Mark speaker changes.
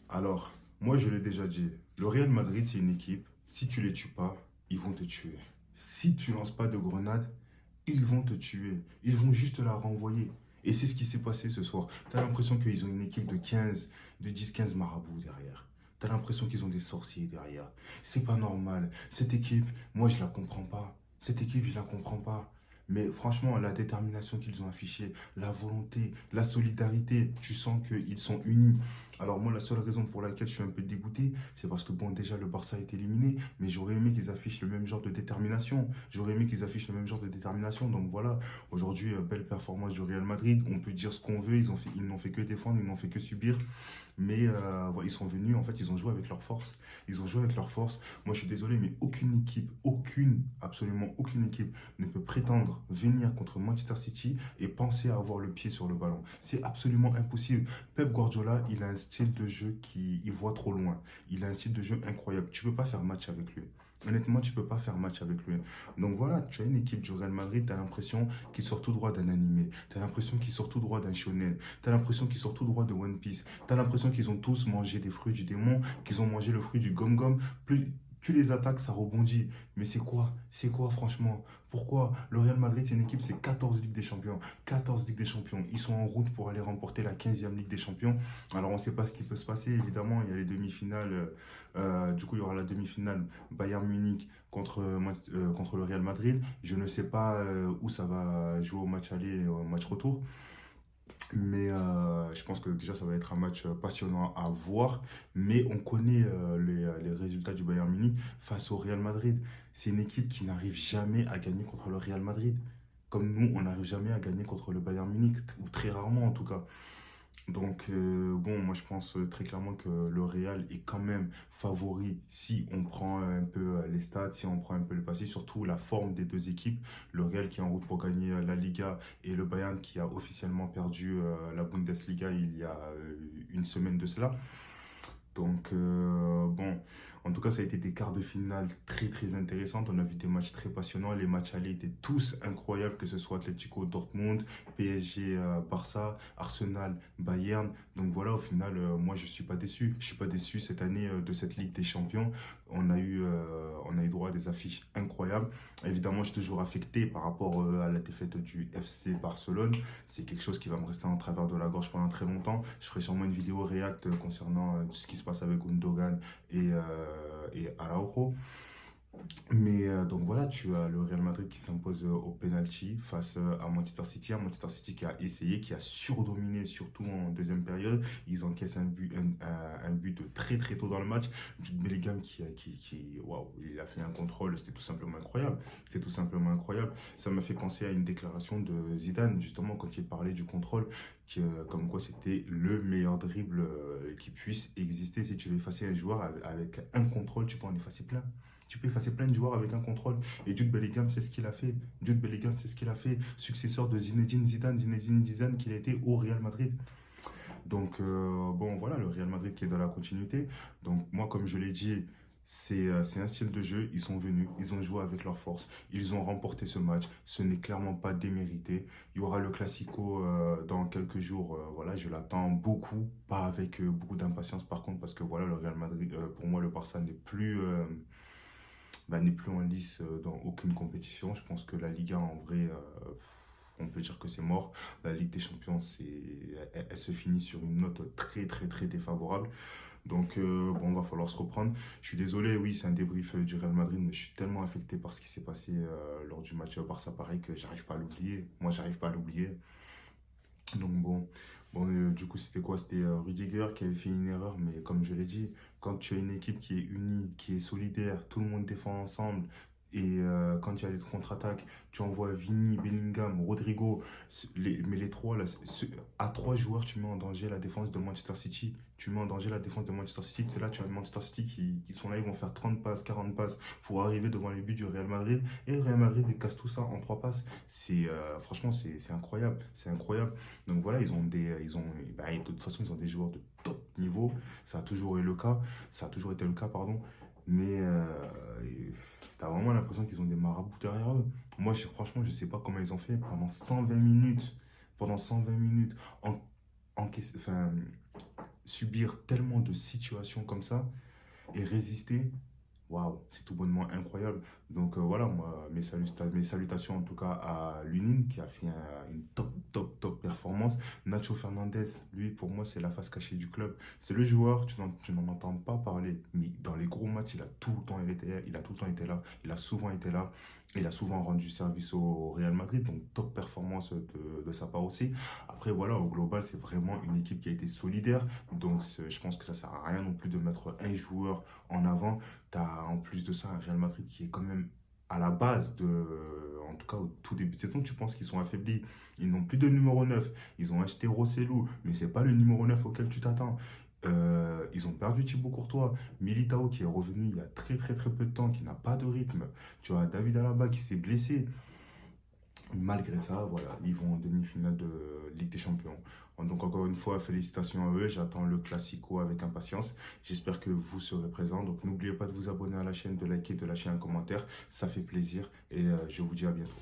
Speaker 1: Alors, moi je l'ai déjà dit, le Real Madrid c'est une équipe, si tu les tues pas, ils vont te tuer. Si tu lances pas de grenade, ils vont te tuer. Ils vont juste la renvoyer. Et c'est ce qui s'est passé ce soir. Tu as l'impression qu'ils ont une équipe de 15, de 10-15 marabouts derrière. Tu as l'impression qu'ils ont des sorciers derrière. C'est pas normal. Cette équipe, moi je la comprends pas. Cette équipe, je la comprends pas. Mais franchement, la détermination qu'ils ont affichée, la volonté, la solidarité, tu sens qu'ils sont unis. Alors moi, la seule raison pour laquelle je suis un peu dégoûté, c'est parce que bon, déjà le Barça est éliminé, mais j'aurais aimé qu'ils affichent le même genre de détermination. J'aurais aimé qu'ils affichent le même genre de détermination. Donc voilà, aujourd'hui, belle performance du Real Madrid. On peut dire ce qu'on veut, ils n'ont fait que défendre, ils n'ont fait que subir. Mais voilà, ils sont venus, en fait, ils ont joué avec leur force. Ils ont joué avec leur force. Moi, je suis désolé, mais aucune équipe, absolument aucune équipe ne peut prétendre venir contre Manchester City et penser à avoir le pied sur le ballon. C'est absolument impossible. Pep Guardiola, il a un style de jeu qui il voit trop loin. Il a un style de jeu incroyable. Tu peux pas faire match avec lui. Honnêtement, tu peux pas faire match avec lui. Donc voilà, tu as une équipe du Real Madrid, tu as l'impression qu'il sort tout droit d'un animé. Tu as l'impression qu'il sort tout droit d'un shonen. Tu as l'impression qu'il sort tout droit de One Piece. Tu as l'impression qu'ils ont tous mangé des fruits du démon, qu'ils ont mangé le fruit du gom-gom. Plus tu les attaques, ça rebondit. Mais c'est quoi? C'est quoi franchement? Pourquoi? Le Real Madrid, c'est une équipe, c'est 14 Ligues des Champions. 14 Ligues des Champions. Ils sont en route pour aller remporter la 15e Ligue des Champions. Alors on ne sait pas ce qui peut se passer, évidemment. Il y a les demi-finales. Du coup, il y aura la demi-finale Bayern Munich contre le Real Madrid. Je ne sais pas où ça va jouer au match aller et au match retour. Mais je pense que déjà, ça va être un match passionnant à voir. Mais on connaît les résultats du Bayern Munich face au Real Madrid. C'est une équipe qui n'arrive jamais à gagner contre le Real Madrid. Comme nous, on n'arrive jamais à gagner contre le Bayern Munich, ou très rarement en tout cas. Donc, bon, moi je pense très clairement que le Real est quand même favori si on prend un peu les stats, si on prend un peu le passé, surtout la forme des deux équipes. Le Real qui est en route pour gagner la Liga et le Bayern qui a officiellement perdu la Bundesliga il y a une semaine de cela. Donc, bon, en tout cas, ça a été des quarts de finale très très intéressantes. On a vu des matchs très passionnants. Les matchs allés étaient tous incroyables, que ce soit Atlético Dortmund, PSG Barça, Arsenal Bayern. Donc voilà, au final, moi, je suis pas déçu. Je suis pas déçu cette année de cette Ligue des Champions. On a eu droit à des affiches incroyables. Évidemment, je suis toujours affecté par rapport à la défaite du FC Barcelone. C'est quelque chose qui va me rester en travers de la gorge pendant très longtemps. Je ferai sûrement une vidéo react concernant ce qui se passe avec Gundogan et Araujo. Mais donc voilà, tu as le Real Madrid qui s'impose au penalty face à Manchester City. Un Manchester City qui a essayé, qui a surdominé, surtout en deuxième période. Ils encaissent un but très très tôt dans le match. Jude Bellingham waouh, il a fait un contrôle, c'était tout simplement incroyable. C'était tout simplement incroyable. Ça m'a fait penser à une déclaration de Zidane, justement, quand il parlait du contrôle, comme quoi c'était le meilleur dribble qui puisse exister. Si tu veux effacer un joueur avec un contrôle, tu peux en effacer plein. Tu peux effacer plein de joueurs avec un contrôle. Et Jude Bellingham, c'est ce qu'il a fait. Jude Bellingham, c'est ce qu'il a fait. Successeur de Zinedine Zidane qui a été au Real Madrid. Donc, bon, voilà, le Real Madrid qui est dans la continuité. Donc, moi, comme je l'ai dit, c'est un style de jeu. Ils sont venus, ils ont joué avec leur force. Ils ont remporté ce match. Ce n'est clairement pas démérité. Il y aura le Classico dans quelques jours. Voilà, je l'attends beaucoup. Pas avec beaucoup d'impatience, par contre, parce que voilà, le Real Madrid, pour moi, le Barça n'est plus en lice dans aucune compétition. Je pense que la Liga, en vrai, on peut dire que c'est mort. La Ligue des Champions, elle se finit sur une note très, très, très défavorable. Donc, bon, va falloir se reprendre. Je suis désolé, oui, c'est un débrief du Real Madrid, mais je suis tellement affecté par ce qui s'est passé lors du match Barça pareil que j'arrive pas à l'oublier. Moi, j'arrive pas à l'oublier. Donc bon, du coup c'était quoi? C'était Rudiger qui avait fait une erreur, mais comme je l'ai dit, quand tu as une équipe qui est unie, qui est solidaire, tout le monde défend ensemble, et quand il y a des contre-attaques, tu envoies Vini, Bellingham, Rodrigo, mais les trois, là, à trois joueurs, tu mets en danger la défense de Manchester City. Tu mets en danger la défense de Manchester City. C'est là, tu as Manchester City qui sont là, ils vont faire 30 passes, 40 passes pour arriver devant les buts du Real Madrid. Et le Real Madrid, ils casse tout ça en trois passes. Franchement, c'est incroyable. C'est incroyable. Donc voilà, de toute façon, ils ont des joueurs de top niveau. Ça a toujours été le cas. Ça a toujours été le cas, pardon. Mais t'as vraiment l'impression qu'ils ont des marabouts derrière eux. Moi, franchement, je sais pas comment ils ont fait pendant 120 minutes. Pendant 120 minutes. En, enfin, subir tellement de situations comme ça et résister. Waouh, c'est tout bonnement incroyable. Donc voilà, moi, mes salutations en tout cas à Lunin qui a fait une top performance. Nacho Fernandez, lui, pour moi, c'est la face cachée du club. C'est le joueur, tu n'en entends pas parler, mais dans les gros matchs, il a tout le temps été là. Il a souvent été là. Il a souvent rendu service au Real Madrid, donc top performance de sa part aussi. Après, voilà, au global, c'est vraiment une équipe qui a été solidaire. Donc, je pense que ça sert à rien non plus de mettre un joueur en avant. Tu as en plus de ça un Real Madrid qui est quand même à la base en tout cas au tout début de saison, tu penses qu'ils sont affaiblis. Ils n'ont plus de numéro 9. Ils ont acheté Rossellou, mais c'est pas le numéro 9 auquel tu t'attends. Ils ont perdu Thibaut Courtois, Militao qui est revenu il y a très peu de temps, qui n'a pas de rythme. Tu as David Alaba qui s'est blessé. Malgré ça, voilà, ils vont en demi-finale de Ligue des Champions. Donc encore une fois, félicitations à eux. J'attends le Classico avec impatience. J'espère que vous serez présents. Donc n'oubliez pas de vous abonner à la chaîne, de liker, de lâcher un commentaire. Ça fait plaisir et je vous dis à bientôt.